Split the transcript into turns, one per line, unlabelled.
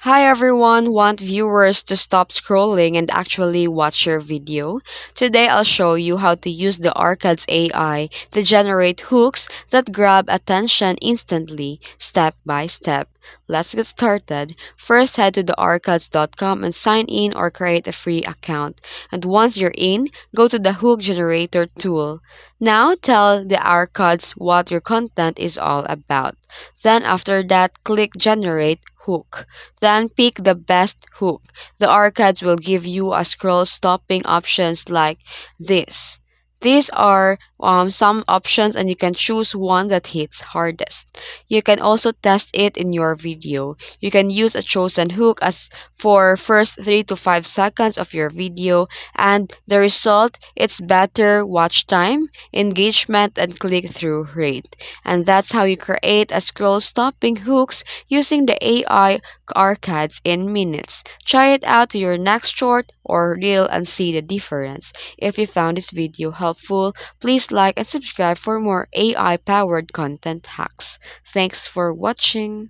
Hi everyone, want viewers to stop scrolling and actually watch your video? Today I'll show you how to use the Arcade's AI to generate hooks that grab attention instantly, step by step. Let's get started. First, head to the arcades.com and sign in or create a free account. And once you're in, go to the hook generator tool. Now tell the Arcades what your content is all about. Then after that, click generate hook. Then pick the best hook. The arcades will give you a scroll stopping options like this. These are some options and you can choose one that hits hardest. You can also test it in your video. You can use a chosen hook as for first 3 to 5 seconds of your video and the result it's better watch time, engagement and click-through rate. And that's how you create a scroll stopping hooks using the AI arcades in minutes. Try it out to your next short or reel and see the difference. If you found this video helpful, please like and subscribe for more AI powered content hacks. Thanks for watching.